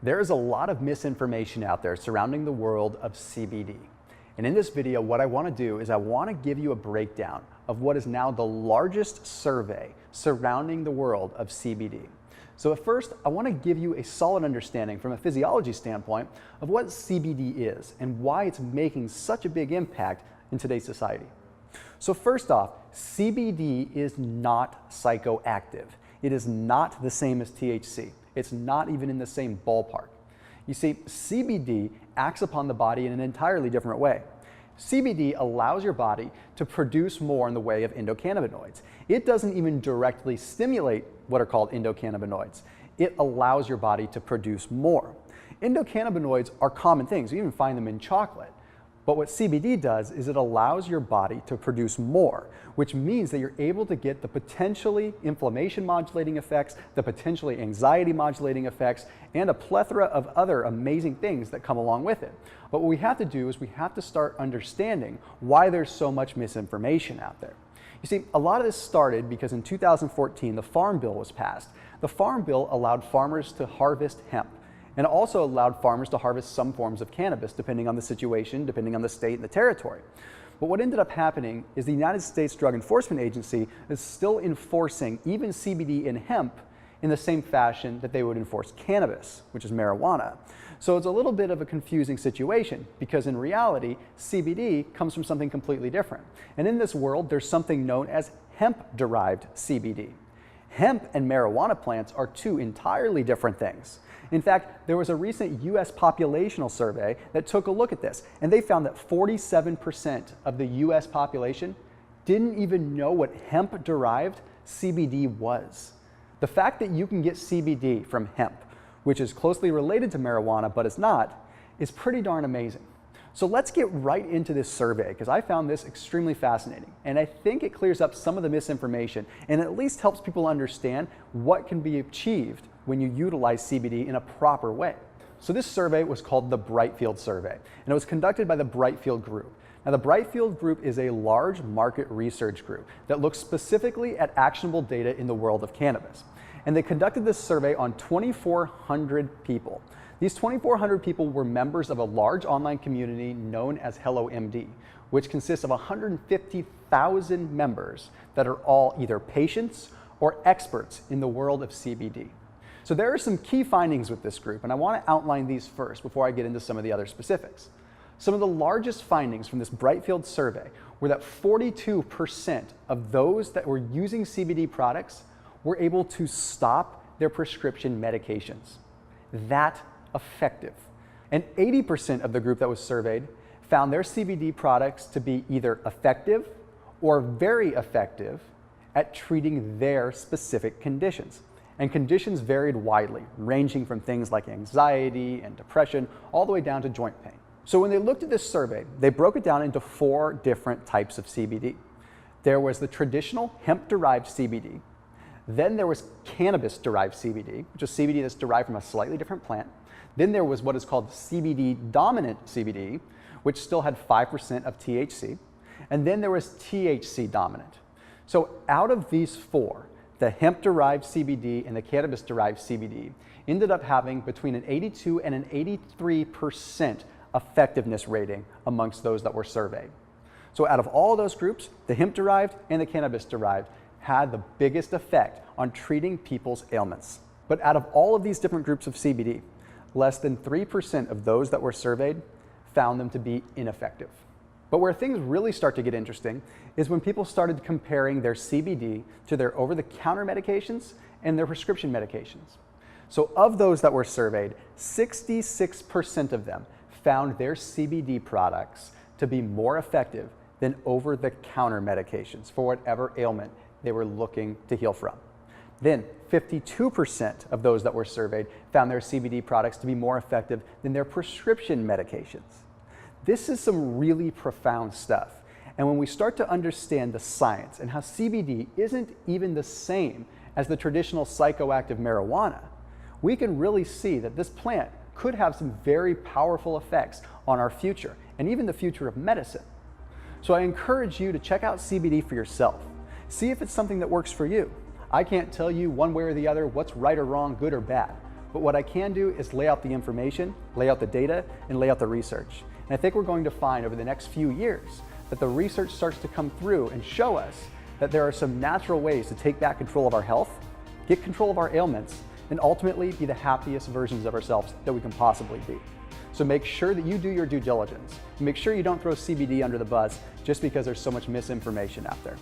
There is a lot of misinformation out there surrounding the world of CBD. And in this video, what I want to do is I want to give you a breakdown of what is now the largest survey surrounding the world of CBD. So at first, I want to give you a solid understanding from a physiology standpoint of what CBD is and why it's making such a big impact in today's society. So first off, CBD is not psychoactive. It is not the same as THC. It's not even in the same ballpark. You see, CBD acts upon the body in an entirely different way. CBD allows your body to produce more in the way of endocannabinoids. It doesn't even directly stimulate what are called endocannabinoids. It allows your body to produce more. Endocannabinoids are common things. You even find them in chocolate. But what CBD does is it allows your body to produce more, which means that you're able to get the potentially inflammation modulating effects, the potentially anxiety modulating effects, and a plethora of other amazing things that come along with it. But what we have to do is we have to start understanding why there's so much misinformation out there. You see, a lot of this started because in 2014, the Farm Bill was passed. The Farm Bill allowed farmers to harvest hemp, and also allowed farmers to harvest some forms of cannabis, depending on the situation, depending on the state and the territory. But what ended up happening is the United States Drug Enforcement Agency is still enforcing even CBD in hemp in the same fashion that they would enforce cannabis, which is marijuana. So it's a little bit of a confusing situation because in reality, CBD comes from something completely different. And in this world, there's something known as hemp-derived CBD. Hemp and marijuana plants are two entirely different things. In fact, there was a recent US populational survey that took a look at this, and they found that 47% of the US population didn't even know what hemp-derived CBD was. The fact that you can get CBD from hemp, which is closely related to marijuana but is not, is pretty darn amazing. So let's get right into this survey because I found this extremely fascinating, and I think it clears up some of the misinformation and at least helps people understand what can be achieved when you utilize CBD in a proper way. So this survey was called the Brightfield Survey, and it was conducted by the Brightfield Group. Now the Brightfield Group is a large market research group that looks specifically at actionable data in the world of cannabis. And they conducted this survey on 2,400 people. These 2,400 people were members of a large online community known as HelloMD, which consists of 150,000 members that are all either patients or experts in the world of CBD. So there are some key findings with this group, and I want to outline these first before I get into some of the other specifics. Some of the largest findings from this Brightfield survey were that 42% of those that were using CBD products were able to stop their prescription medications. That effective. And 80% of the group that was surveyed found their CBD products to be either effective or very effective at treating their specific conditions. And conditions varied widely, ranging from things like anxiety and depression all the way down to joint pain. So when they looked at this survey, they broke it down into 4 different types of CBD. There was the traditional hemp-derived CBD. Then there was cannabis-derived CBD, which is CBD that's derived from a slightly different plant. Then there was what is called CBD-dominant CBD, which still had 5% of THC. And then there was THC-dominant. So out of these 4, the hemp-derived CBD and the cannabis-derived CBD ended up having between an 82 and an 83% effectiveness rating amongst those that were surveyed. So out of all those groups, the hemp-derived and the cannabis-derived had the biggest effect on treating people's ailments. But out of all of these different groups of CBD, less than 3% of those that were surveyed found them to be ineffective. But where things really start to get interesting is when people started comparing their CBD to their over-the-counter medications and their prescription medications. So of those that were surveyed, 66% of them found their CBD products to be more effective than over-the-counter medications for whatever ailment they were looking to heal from. Then 52% of those that were surveyed found their CBD products to be more effective than their prescription medications. This is some really profound stuff. And when we start to understand the science and how CBD isn't even the same as the traditional psychoactive marijuana, we can really see that this plant could have some very powerful effects on our future and even the future of medicine. So I encourage you to check out CBD for yourself. See if it's something that works for you. I can't tell you one way or the other what's right or wrong, good or bad. but what I can do is lay out the information, lay out the data, and lay out the research. And I think we're going to find over the next few years that the research starts to come through and show us that there are some natural ways to take back control of our health, get control of our ailments, and ultimately be the happiest versions of ourselves that we can possibly be. So make sure that you do your due diligence. Make sure you don't throw CBD under the bus just because there's so much misinformation out there.